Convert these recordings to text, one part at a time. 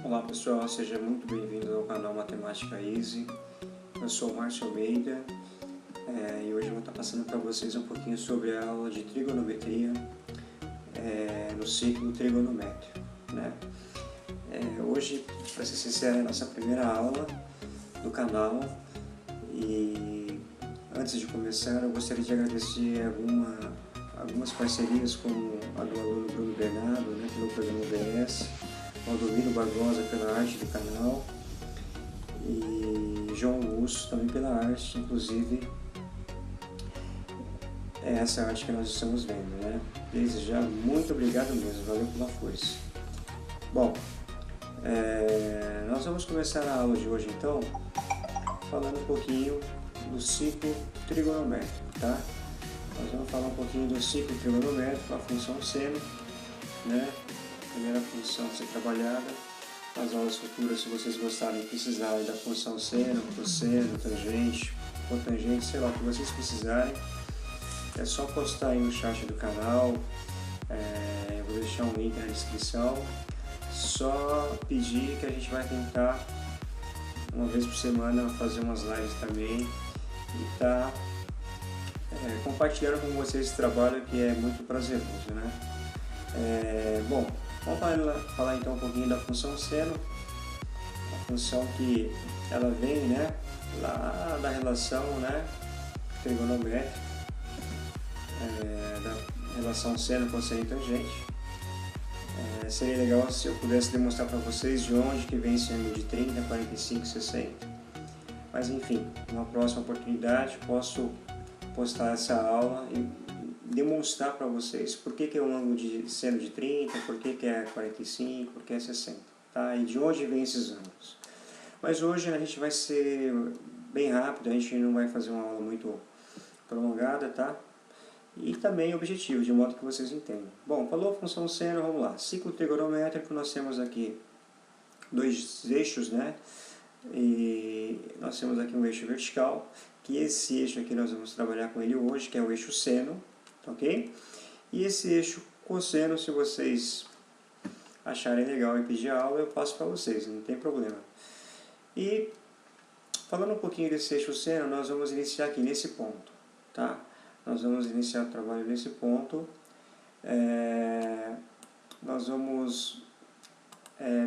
Olá pessoal, seja muito bem-vindo ao canal Matemática Easy. Eu sou o Márcio Almeida e hoje eu vou estar passando para vocês um pouquinho sobre a aula de trigonometria no ciclo trigonométrico, né? Hoje, para ser sincero, é a nossa primeira aula do canal e antes de começar eu gostaria de agradecer algumas parcerias, como a do aluno Bruno Bernardo, né, pelo programa UBS, Valdomiro Barbosa pela arte do canal e João Augusto também pela arte, inclusive é essa arte que nós estamos vendo, né? Desde já, muito obrigado mesmo, valeu pela força. Bom, nós vamos começar a aula de hoje então falando um pouquinho do ciclo trigonométrico, tá? Nós vamos falar um pouquinho do ciclo trigonométrico, a função seno, né? Primeira função a ser trabalhada. Nas aulas futuras, se vocês gostarem e precisarem da função seno, cosseno, tangente, cotangente, sei lá, o que vocês precisarem, é só postar aí no chat do canal, eu vou deixar um link na descrição. Só pedir que a gente vai tentar, uma vez por semana, fazer umas lives também e tá compartilhando com vocês esse trabalho que é muito prazeroso, né? Bom, vamos falar então um pouquinho da função seno, a função que ela vem, né, lá da relação, né, trigonométrica, da relação seno, cosseno e tangente. Seria legal se eu pudesse demonstrar para vocês de onde que vem esse ângulo de 30, 45, 60. Mas enfim, numa próxima oportunidade posso postar essa aula e demonstrar para vocês por que é um ângulo de seno de 30, por que é 45, por que é 60, tá? E de onde vem esses ângulos. Mas hoje a gente vai ser bem rápido, a gente não vai fazer uma aula muito prolongada, tá? E também objetivo, de modo que vocês entendam. Bom, falou a função seno, vamos lá. Ciclo trigonométrico, nós temos aqui dois eixos, né? E nós temos aqui um eixo vertical, que esse eixo aqui nós vamos trabalhar com ele hoje, que é o eixo seno, ok? E esse eixo cosseno, se vocês acharem legal e pedir aula, eu passo para vocês, não tem problema. E falando um pouquinho desse eixo seno, nós vamos iniciar aqui nesse ponto, tá? Nós vamos iniciar o trabalho nesse ponto. Nós vamos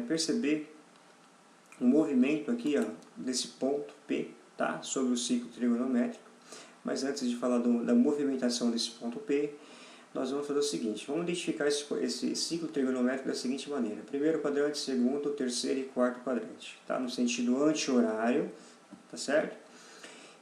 perceber um movimento aqui, ó, desse ponto P, tá? Sobre o ciclo trigonométrico. Mas antes de falar da movimentação desse ponto P, nós vamos fazer o seguinte: vamos identificar esse ciclo trigonométrico da seguinte maneira: primeiro quadrante, segundo, terceiro e quarto quadrante, tá? No sentido anti-horário, tá certo?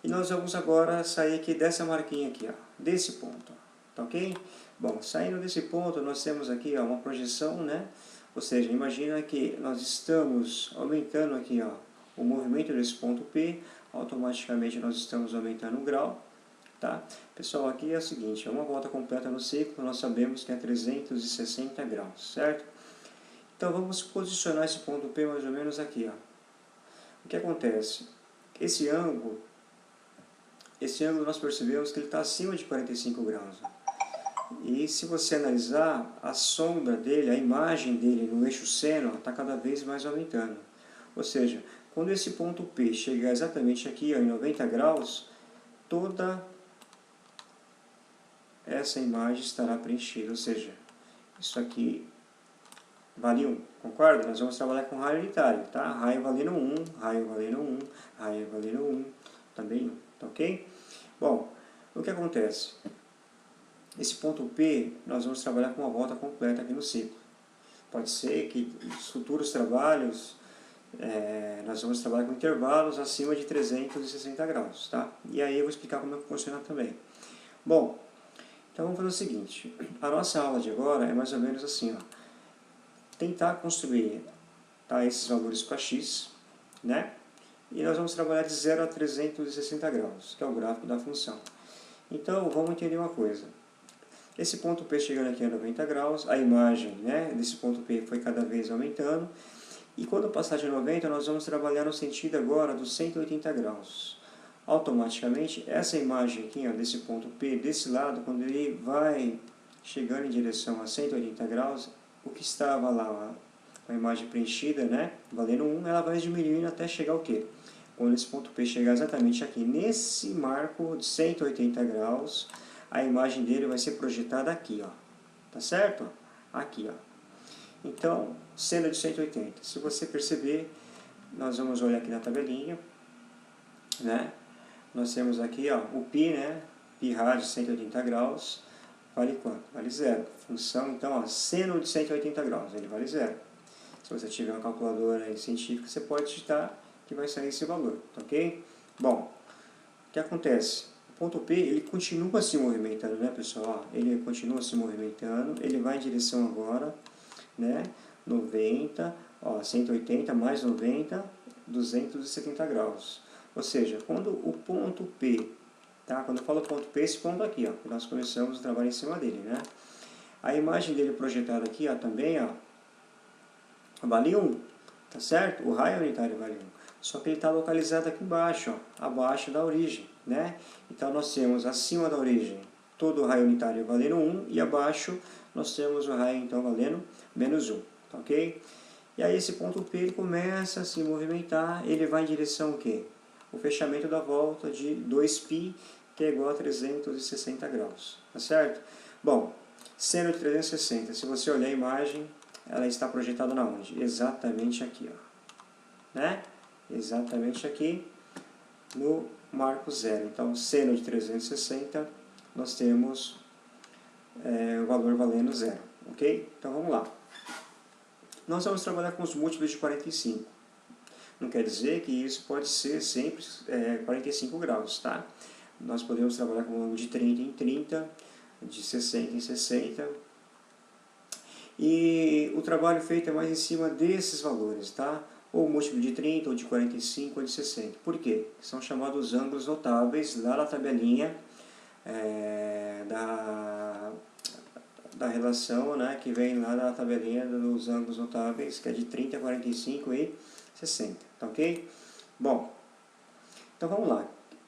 E nós vamos agora sair aqui dessa marquinha aqui, ó, desse ponto, tá ok? Bom, saindo desse ponto, nós temos aqui, ó, uma projeção, né? Ou seja, imagina que nós estamos aumentando aqui, ó, o movimento desse ponto P, automaticamente nós estamos aumentando o grau, tá? Pessoal, aqui é o seguinte, é uma volta completa no ciclo, nós sabemos que é 360 graus, certo? Então vamos posicionar esse ponto P mais ou menos aqui, ó. O que acontece? Esse ângulo nós percebemos que ele está acima de 45 graus. E se você analisar, a sombra dele, a imagem dele no eixo seno está cada vez mais aumentando. Ou seja, quando esse ponto P chegar exatamente aqui, ó, em 90 graus, toda essa imagem estará preenchida. Ou seja, isso aqui vale 1, concorda? Nós vamos trabalhar com raio unitário, tá? Raio valendo 1, raio valendo 1, raio valendo 1, também 1, tá ok? Bom, o que acontece? Esse ponto P, nós vamos trabalhar com uma volta completa aqui no ciclo. Pode ser que nos futuros trabalhos, nós vamos trabalhar com intervalos acima de 360 graus, tá? E aí eu vou explicar como é que funciona também. Bom, então vamos fazer o seguinte, a nossa aula de agora é mais ou menos assim, ó. Tentar construir, tá, esses valores para x, né? E nós vamos trabalhar de 0 a 360 graus, que é o gráfico da função. Então, vamos entender uma coisa. Esse ponto P chegando aqui a 90 graus, a imagem, né, desse ponto P foi cada vez aumentando. E quando passar de 90, nós vamos trabalhar no sentido agora dos 180 graus. Automaticamente, essa imagem aqui, ó, desse ponto P, desse lado, quando ele vai chegando em direção a 180 graus, o que estava lá, ó, com a imagem preenchida, né, valendo 1, ela vai diminuindo até chegar o quê? Quando esse ponto P chegar exatamente aqui, nesse marco de 180 graus, a imagem dele vai ser projetada aqui, ó. Tá certo? Aqui, ó. Então, seno de 180. Se você perceber, nós vamos olhar aqui na tabelinha, né? Nós temos aqui, ó, o π, né? Π rádio de 180 graus, vale quanto? Vale 0. Função, então, ó, seno de 180 graus, ele vale 0. Se você tiver uma calculadora científica, você pode digitar que vai sair esse valor, ok? Bom, o que acontece? O ponto P, ele continua se movimentando, né, pessoal? Ó, ele continua se movimentando, ele vai em direção agora, né, 90, ó, 180 mais 90, 270 graus. Ou seja, quando o ponto P, tá? Quando eu falo ponto P, esse ponto aqui, ó, que nós começamos a trabalhar em cima dele, né? A imagem dele projetada aqui, ó, também, ó, vale 1, tá certo? O raio unitário vale 1. Só que ele está localizado aqui embaixo, ó, abaixo da origem, né? Então nós temos acima da origem todo o raio unitário valendo 1 e abaixo nós temos o raio então valendo menos 1, tá ok? E aí esse ponto P ele começa a se movimentar, ele vai em direção ao quê? O fechamento da volta de 2π, que é igual a 360 graus, tá certo? Bom, seno de 360, se você olhar a imagem, ela está projetada na onde? Exatamente aqui, ó, né? Exatamente aqui no marco zero. Então, seno de 360, nós temos o valor valendo 0, ok? Então, vamos lá. Nós vamos trabalhar com os múltiplos de 45. Não quer dizer que isso pode ser sempre 45 graus, tá? Nós podemos trabalhar com um ângulo de 30 em 30, de 60 em 60. E o trabalho feito é mais em cima desses valores, tá? Ou múltiplo de 30, ou de 45, ou de 60. Por quê? São chamados ângulos notáveis lá na tabelinha da relação, né, que vem lá na tabelinha dos ângulos notáveis, que é de 30, 45 e 60, tá ok? Bom, então vamos lá.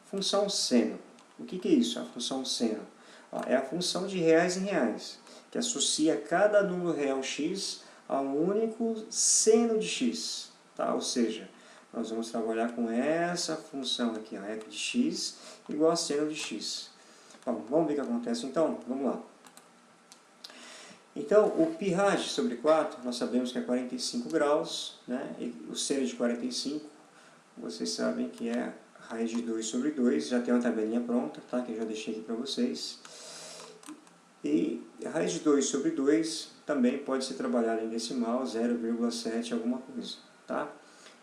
Função seno. O que é isso, a função seno? Ó, é a função de reais em reais, que associa cada número real x a um único seno de x, tá? Ou seja, nós vamos trabalhar com essa função aqui, a f de x igual a seno de x. Bom, vamos ver o que acontece então? Vamos lá. Então, o π rad sobre 4, nós sabemos que é 45 graus, né? E o seno de 45, vocês sabem que é raiz de 2 sobre 2, já tem uma tabelinha pronta, tá? Que eu já deixei aqui para vocês. E a raiz de 2 sobre 2 também pode ser trabalhada em decimal, 0,7 alguma coisa, tá?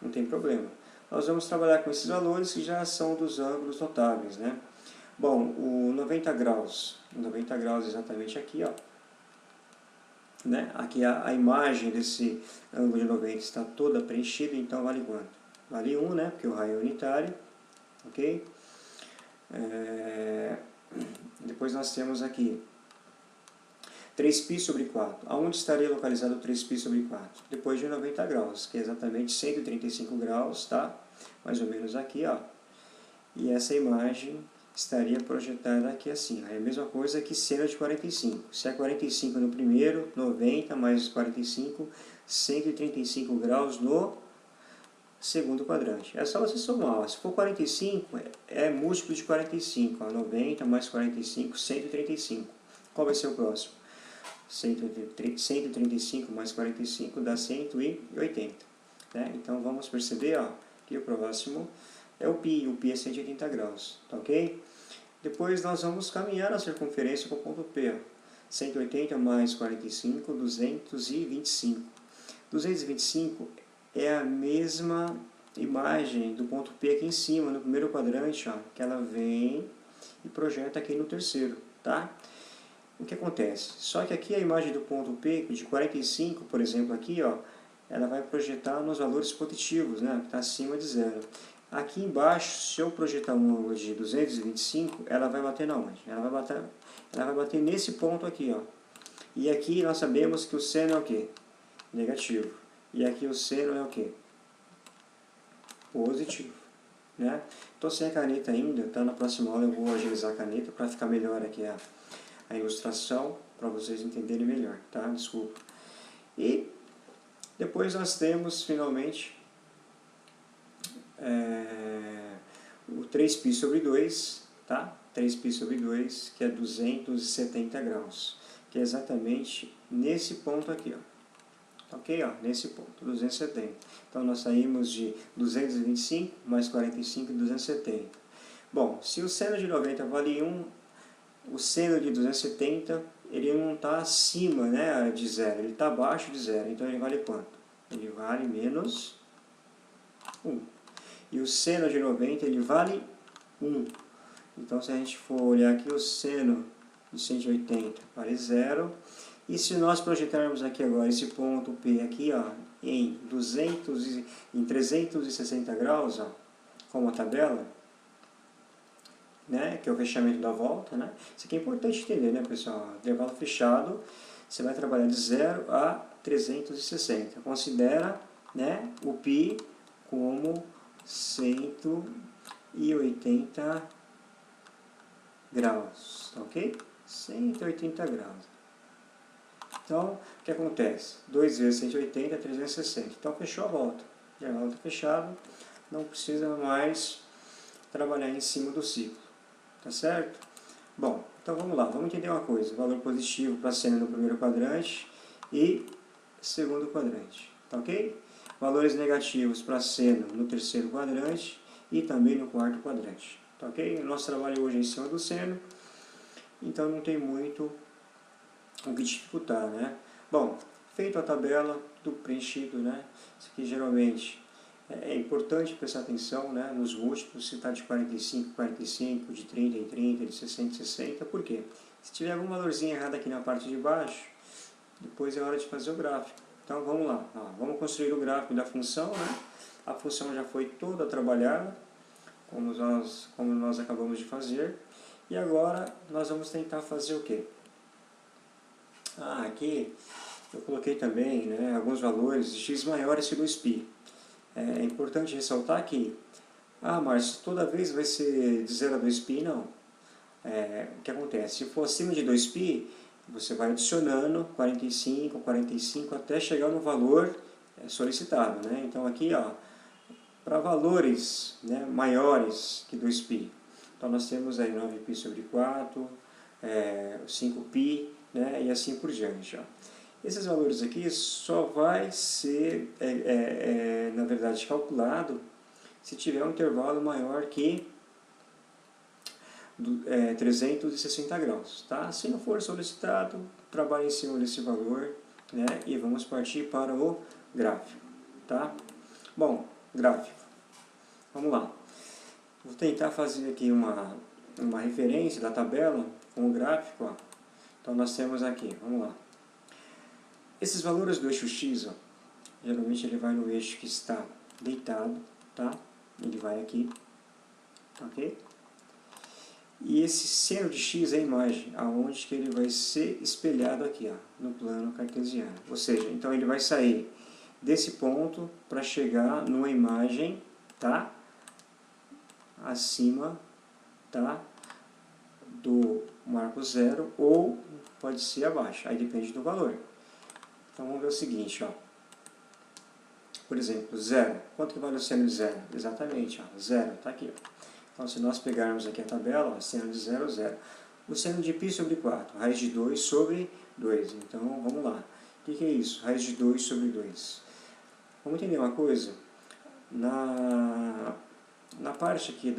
Não tem problema. Nós vamos trabalhar com esses valores que já são dos ângulos notáveis, né? Bom, o 90 graus exatamente aqui, ó. Né? Aqui a imagem desse ângulo de 90 está toda preenchida, então vale quanto? Vale 1, né? Porque o raio é unitário, ok? Depois nós temos aqui 3π sobre 4. Aonde estaria localizado o 3π sobre 4? Depois de 90 graus, que é exatamente 135 graus, tá? Mais ou menos aqui, ó. E essa imagem estaria projetada aqui assim. É a mesma coisa que seno de 45. Se é 45 no primeiro, 90 mais 45, 135 graus no segundo quadrante. É só você somar. Ó. Se for 45, é múltiplo de 45. Ó. 90 mais 45, 135. Qual vai ser o próximo? 135 mais 45 dá 180. Né? Então vamos perceber, ó, que o próximo é o π é 180 graus, tá ok? Depois nós vamos caminhar na circunferência com o ponto P, ó. 180 mais 45, 225. 225 é a mesma imagem do ponto P aqui em cima, no primeiro quadrante, ó, que ela vem e projeta aqui no terceiro, tá? O que acontece? Só que aqui a imagem do ponto P, de 45, por exemplo, aqui, ó, ela vai projetar nos valores positivos, né, que está acima de 0. Aqui embaixo, se eu projetar um ângulo de 225, ela vai bater na onde? Ela vai bater nesse ponto aqui, ó. E aqui nós sabemos que o seno é o quê? Negativo. E aqui o seno é o quê? Positivo. Né? Estou sem a caneta ainda, tá? Na próxima aula eu vou agilizar a caneta para ficar melhor aqui a ilustração, para vocês entenderem melhor, tá? Desculpa. E Depois nós temos, finalmente, o 3π sobre 2, tá? 3π sobre 2, que é 270 graus, que é exatamente nesse ponto aqui, ó. Ok? Ó, nesse ponto, 270. Então, nós saímos de 225 mais 45, 270. Bom, se o seno de 90 vale 1, o seno de 270, ele não está acima, né, de zero, ele está abaixo de zero. Então, ele vale quanto? Ele vale menos 1. E o seno de 90, ele vale 1. Então, se a gente for olhar aqui, o seno de 180 vale 0. E se nós projetarmos aqui agora esse ponto P aqui, ó, em 360 graus, ó, como a tabela, né, que é o fechamento da volta, né? Isso aqui é importante entender, né, pessoal? Intervalo fechado, você vai trabalhar de 0 a 360. Considera, né, o π como 180 graus, ok? 180 graus. Então, o que acontece? 2 vezes 180 é 360. Então, fechou a volta. Já a volta fechada, não precisa mais trabalhar em cima do ciclo. Tá certo? Bom, então vamos lá. Vamos entender uma coisa. Valor positivo para seno no primeiro quadrante e segundo quadrante. Tá ok? Valores negativos para seno no terceiro quadrante e também no quarto quadrante. Tá ok? O nosso trabalho hoje é em cima do seno, então não tem muito o que dificultar, né? Bom, feito a tabela, tudo preenchido, né? Isso aqui geralmente é importante prestar atenção, né, nos múltiplos, se está de 45 em 45, de 30 em 30, de 60 em 60, por quê? Se tiver algum valorzinho errado aqui na parte de baixo, depois é hora de fazer o gráfico. Então vamos lá, ó, vamos construir o gráfico da função, né? A função já foi toda trabalhada, como nós acabamos de fazer, e agora nós vamos tentar fazer o quê? Aqui eu coloquei também, né, alguns valores de x maiores que 2π. É importante ressaltar que, Márcio, toda vez vai ser de 0 a 2π? Não. O que acontece? Se for acima de 2π, você vai adicionando 45, 45, até chegar no valor solicitado, né? Então aqui, para valores, né, maiores que 2π, então nós temos aí 9π sobre 4, 5π, né, e assim por diante. Esses valores aqui só vai ser, na verdade, calculado se tiver um intervalo maior que 360 graus. Tá? Se não for solicitado, trabalhe em cima desse valor, né, e vamos partir para o gráfico. Tá? Bom, gráfico. Vamos lá. Vou tentar fazer aqui uma referência da tabela com o gráfico. Então, nós temos aqui, vamos lá. Esses valores do eixo x, geralmente ele vai no eixo que está deitado, tá? Ele vai aqui, ok? E esse seno de x é a imagem, aonde que ele vai ser espelhado aqui, no plano cartesiano. Ou seja, então ele vai sair desse ponto para chegar numa imagem, tá? Acima, tá? Do marco zero, ou pode ser abaixo, aí depende do valor. Então vamos ver o seguinte, por exemplo, 0. Quanto que vale o seno de 0? Exatamente, 0, está aqui. Então se nós pegarmos aqui a tabela, seno de 0, 0. O seno de π sobre 4, raiz de 2 sobre 2. Então vamos lá. O que é isso? Raiz de 2 sobre 2. Vamos entender uma coisa? Na parte aqui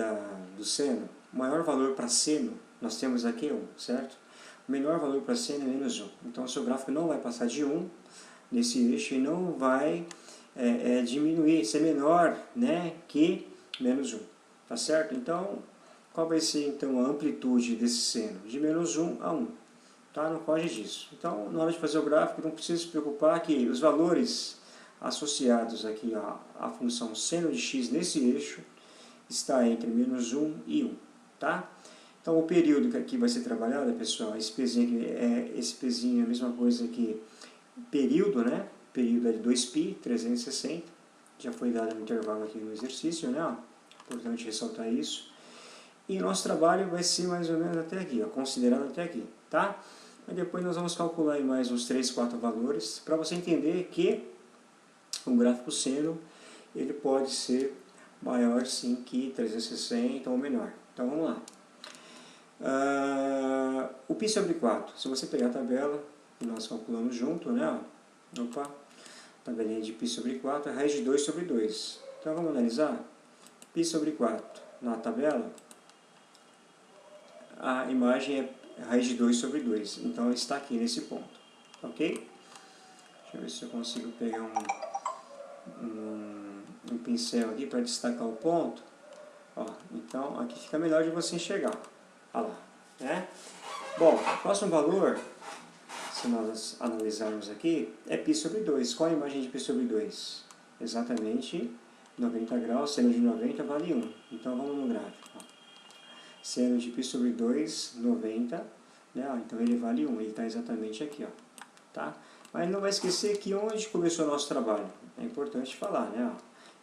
do seno, o maior valor para seno, nós temos aqui 1, certo? O menor valor para seno é menos 1. Então o seu gráfico não vai passar de 1 nesse eixo e não vai diminuir, ser menor, né, que menos 1. Tá certo? Então, qual vai ser então a amplitude desse seno? De menos 1 a 1. Tá? Não foge disso. Então, na hora de fazer o gráfico, não precisa se preocupar que os valores associados aqui à função seno de x nesse eixo está entre menos 1 e 1. Tá? Então, o período que aqui vai ser trabalhado, pessoal, esse pezinho é a mesma coisa que período, né? Período é de 2π, 360. Já foi dado um intervalo aqui no exercício, né? Importante ressaltar isso. E o nosso trabalho vai ser mais ou menos até aqui, considerado até aqui, tá? Mas depois nós vamos calcular aí mais uns 3, 4 valores, para você entender que um gráfico seno, ele pode ser maior sim que 360 ou menor. Então vamos lá. O π sobre 4, se você pegar a tabela, que nós calculamos junto, né? Opa, tabelinha de π sobre 4 é raiz de 2 sobre 2. Então vamos analisar. π sobre 4 na tabela, a imagem é raiz de 2 sobre 2. Então está aqui nesse ponto. Ok? Deixa eu ver se eu consigo pegar um pincel aqui para destacar o ponto. Ó, então aqui fica melhor de você enxergar. Olha lá, né? Bom, o próximo valor, se nós analisarmos aqui, é π sobre 2. Qual a imagem de π sobre 2? Exatamente 90 graus, seno de 90 vale 1. Então vamos no gráfico. Ó. Seno de π sobre 2, 90, né? Ó, então ele vale 1, ele está exatamente aqui. Ó, tá? Mas não vai esquecer que onde começou o nosso trabalho. É importante falar, né? Ó,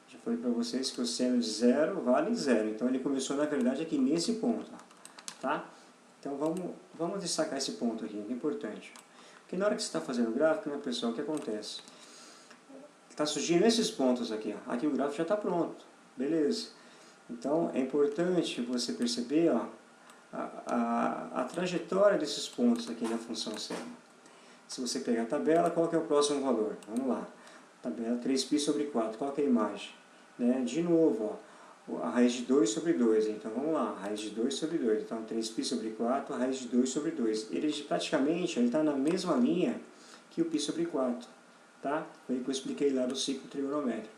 já falei para vocês que o seno de 0 vale 0. Então ele começou na verdade aqui nesse ponto. Ó. Tá? Então vamos destacar esse ponto aqui, que é importante. Porque na hora que você está fazendo o gráfico, né, pessoal, o que acontece? Está surgindo esses pontos aqui. Ó. Aqui o gráfico já está pronto. Beleza. Então é importante você perceber, ó, a trajetória desses pontos aqui na função seno. Se você pegar a tabela, qual que é o próximo valor? Vamos lá. Tabela 3π sobre 4. Qual que é a imagem? Né? De novo, ó. A raiz de 2 sobre 2, então vamos lá, raiz de 2 sobre 2, então 3π sobre 4, a raiz de 2 sobre 2. Ele praticamente está na mesma linha que o π sobre 4, tá? Foi o que eu expliquei lá do ciclo trigonométrico.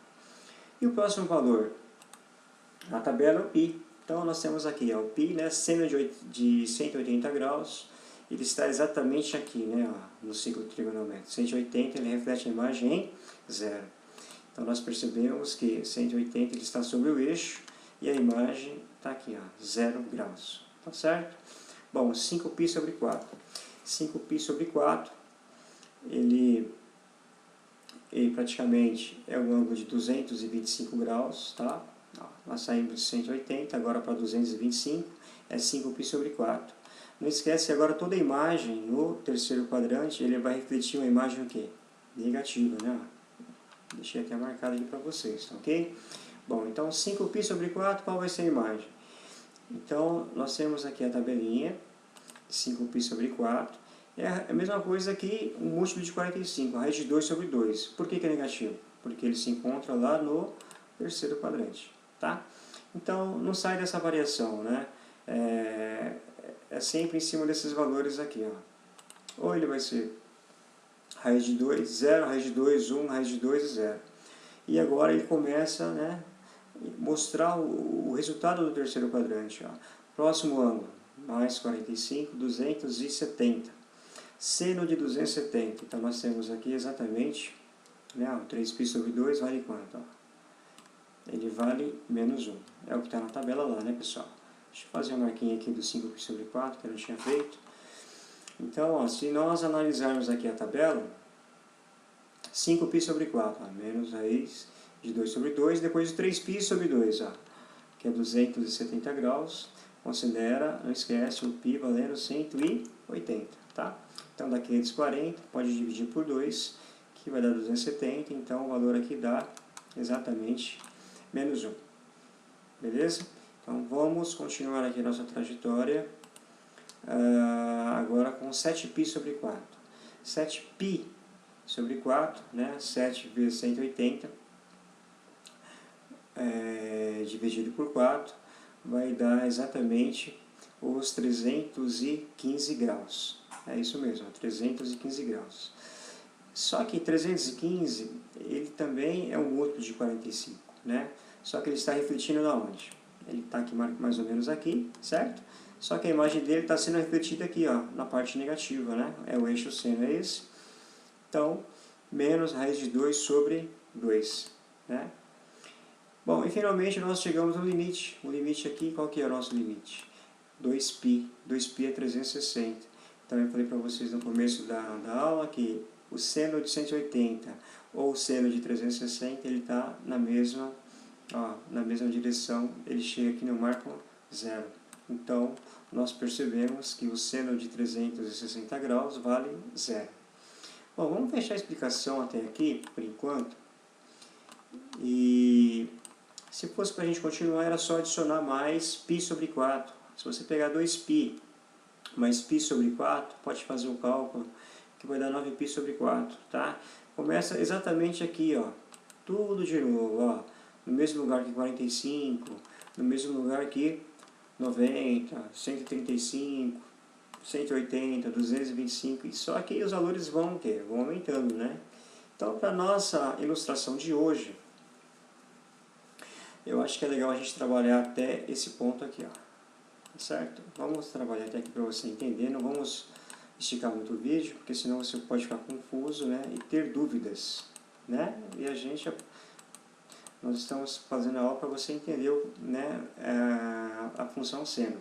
E o próximo valor? Na tabela é o π. Então nós temos aqui, ó, o π, né, seno de 180 graus, ele está exatamente aqui, né, ó, no ciclo trigonométrico. 180 ele reflete a imagem em 0. Então nós percebemos que 180 ele está sobre o eixo e a imagem está aqui, ó, 0 graus. Tá certo? Bom, 5π sobre 4. 5π sobre 4, ele praticamente é um ângulo de 225 graus, tá? Ó, nós saímos de 180, agora para 225, é 5π sobre 4. Não esquece que agora toda a imagem no terceiro quadrante, ele vai refletir uma imagem o quê? Negativa, né? Deixei até marcado aqui para vocês, ok? Bom, então 5π sobre 4, qual vai ser a imagem? Então, nós temos aqui a tabelinha, 5π sobre 4. É a mesma coisa que um múltiplo de 45, a raiz de 2 sobre 2. Por que é negativo? Porque ele se encontra lá no terceiro quadrante, tá? Então, não sai dessa variação, né? É sempre em cima desses valores aqui, ó. Ou ele vai ser raiz de 2, 0, raiz de 2, 1, raiz de 2 e 0. E agora ele começa, né, mostrar o resultado do terceiro quadrante. Ó. Próximo ângulo, mais 45, 270. Seno de 270. Então nós temos aqui exatamente, né, 3π sobre 2 vale quanto? Ó? Ele vale menos 1. É o que está na tabela lá, né, pessoal? Deixa eu fazer uma marquinha aqui do 5π sobre 4, que eu não tinha feito. Então, ó, se nós analisarmos aqui a tabela, 5π sobre 4, ó, menos raiz de 2 sobre 2, depois de 3π sobre 2, ó, que é 270 graus, considera, não esquece, o π valendo 180, tá? Então dá 540, pode dividir por 2, que vai dar 270, então o valor aqui dá exatamente menos 1, beleza? Então vamos continuar aqui a nossa trajetória. Agora com 7π sobre 4. 7π sobre 4, né? 7 vezes 180, dividido por 4, vai dar exatamente os 315 graus. É isso mesmo, 315 graus. Só que 315, ele também é um múltiplo de 45, né? Só que ele está refletindo na onde? Ele está aqui mais ou menos aqui, certo? Só que a imagem dele está sendo refletida aqui, ó, na parte negativa, né? É o eixo seno, é esse. Então, menos raiz de 2 sobre 2, né? Bom, e finalmente nós chegamos no limite. O limite aqui, qual que é o nosso limite? 2π. 2π é 360. Então, eu falei para vocês no começo da aula que o seno de 180 ou o seno de 360, ele está na mesma direção, ele chega aqui no marco 0. Então, nós percebemos que o seno de 360 graus vale 0. Bom, vamos fechar a explicação até aqui, por enquanto. E se fosse para a gente continuar, era só adicionar mais π sobre 4. Se você pegar 2π mais π sobre 4, pode fazer o cálculo, que vai dar 9π sobre 4, tá? Começa exatamente aqui, ó, tudo de novo, ó, no mesmo lugar que 45, no mesmo lugar que 90, 135, 180, 225, e só que os valores vão vão aumentando, né? Então, para a nossa ilustração de hoje, eu acho que é legal a gente trabalhar até esse ponto aqui, ó. Certo? Vamos trabalhar até aqui para você entender, não vamos esticar muito o vídeo, porque senão você pode ficar confuso, né, e ter dúvidas, né? E nós estamos fazendo a aula para você entender, né, a função seno.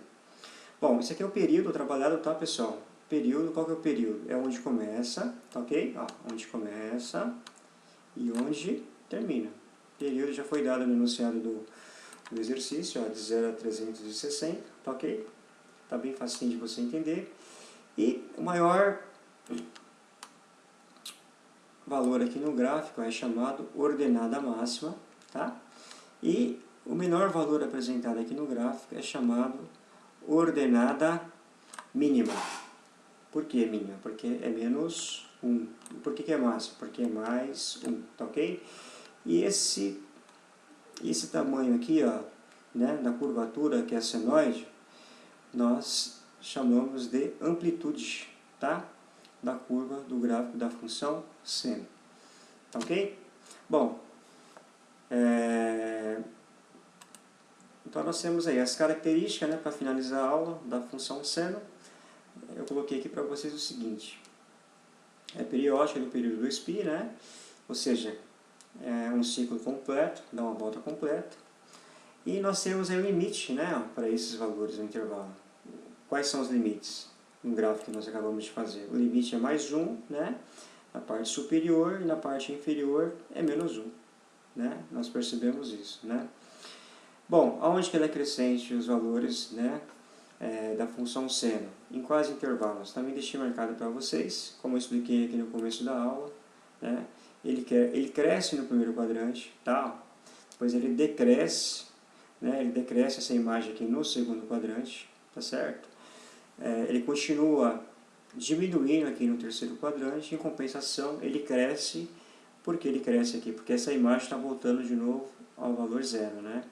Bom, esse aqui é o período trabalhado, tá, pessoal? Período, qual que é o período? É onde começa, tá ok? Ó, onde começa e onde termina. Período já foi dado no enunciado do exercício, ó, de 0 a 360, tá ok? Tá bem facinho de você entender. E o maior valor aqui no gráfico é chamado ordenada máxima, tá? E o menor valor apresentado aqui no gráfico é chamado ordenada mínima. Por que mínima? Porque é menos 1. Por que é máxima? Porque é mais 1, tá ok? E esse tamanho aqui, ó, né, da curvatura, que é a senoide, nós chamamos de amplitude, tá? Da curva do gráfico da função seno. Tá ok? Bom, então nós temos aí as características, né, para finalizar a aula da função seno. Eu coloquei aqui para vocês o seguinte: é periódica do período 2π, né? Ou seja, é um ciclo completo, dá uma volta completa. E nós temos aí o limite, né, para esses valores no intervalo. Quais são os limites no gráfico que nós acabamos de fazer? O limite é mais 1, né, na parte superior, e na parte inferior é menos 1. Né? Nós percebemos isso. Né? Bom, aonde que ela é crescente os valores, né, da função seno? Em quais intervalos? Também deixei marcado para vocês, como eu expliquei aqui no começo da aula. Né? Ele cresce no primeiro quadrante, tá? Depois ele decresce, né? Ele decresce essa imagem aqui no segundo quadrante, tá certo? Ele continua diminuindo aqui no terceiro quadrante, em compensação ele cresce. Por que ele cresce aqui? Porque essa imagem está voltando de novo ao valor zero, né?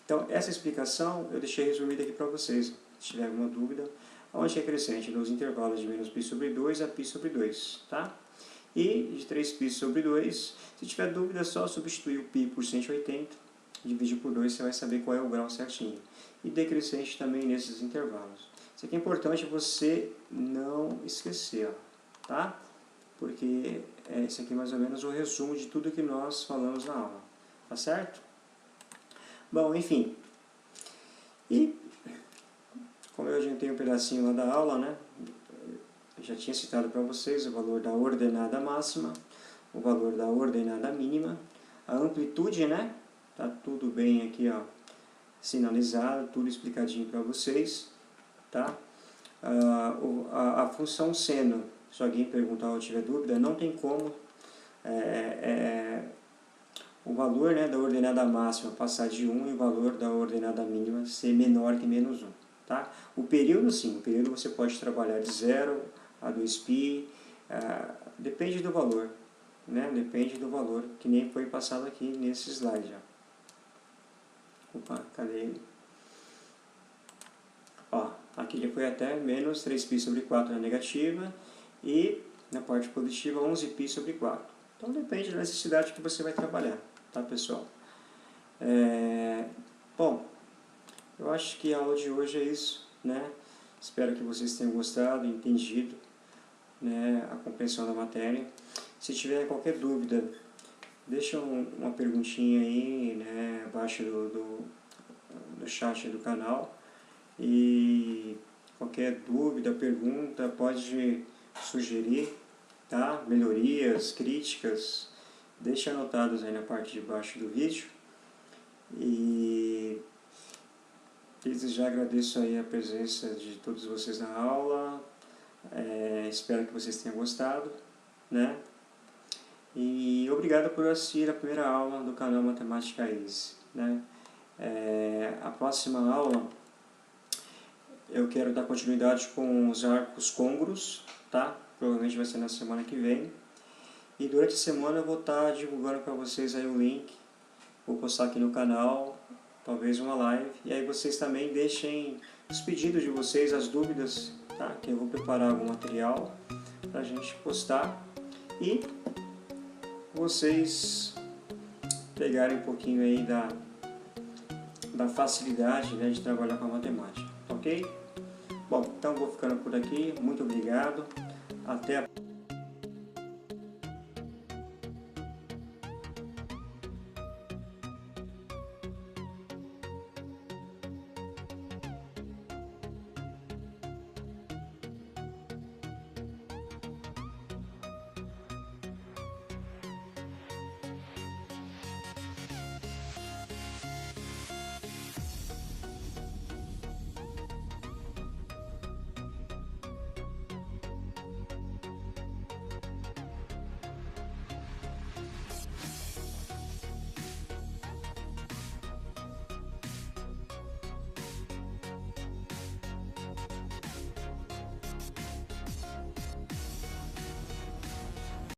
Então, essa explicação eu deixei resumida aqui para vocês. Se tiver alguma dúvida, onde é crescente? Nos intervalos de menos π sobre 2 a π sobre 2, tá? E de 3π sobre 2, se tiver dúvida, é só substituir o π por 180, dividir por 2, você vai saber qual é o grau certinho. E decrescente também nesses intervalos. Isso aqui é importante você não esquecer, ó, tá? Porque esse aqui é mais ou menos o resumo de tudo que nós falamos na aula, tá certo? Bom, enfim, e como eu adiantei um pedacinho lá da aula, né, eu já tinha citado para vocês o valor da ordenada máxima, o valor da ordenada mínima, a amplitude, né, tá tudo bem aqui, ó, sinalizado, tudo explicadinho para vocês, tá? A função seno, se alguém perguntar ou tiver dúvida, não tem como o valor, né, da ordenada máxima passar de 1 e o valor da ordenada mínima ser menor que menos 1. Tá? O período, sim, o período você pode trabalhar de 0 a 2π, depende do valor, né? Depende do valor, que nem foi passado aqui nesse slide. Ó. Opa, cadê ele? Ó, aqui ele foi até menos 3π sobre 4 na negativa e na parte positiva 11π sobre 4. Então depende da necessidade que você vai trabalhar, tá, pessoal? Bom, eu acho que a aula de hoje é isso, né? Espero que vocês tenham gostado, entendido, né, a compreensão da matéria. Se tiver qualquer dúvida, deixa uma perguntinha aí, né, abaixo do chat do canal. E qualquer dúvida, pergunta, pode sugerir, tá? Melhorias, críticas, deixe anotados aí na parte de baixo do vídeo. E desde já agradeço aí a presença de todos vocês na aula, espero que vocês tenham gostado, né? E obrigado por assistir a primeira aula do canal Matemática Easy, né? A próxima aula eu quero dar continuidade com os arcos côngruos, tá? Provavelmente vai ser na semana que vem. E durante a semana eu vou estar divulgando para vocês aí o link, vou postar aqui no canal, talvez uma live. E aí vocês também deixem os pedidos de vocês, as dúvidas, tá? Que eu vou preparar algum material para a gente postar. E vocês pegarem um pouquinho aí da facilidade, né, de trabalhar com a matemática, ok? Bom, então vou ficando por aqui, muito obrigado, até a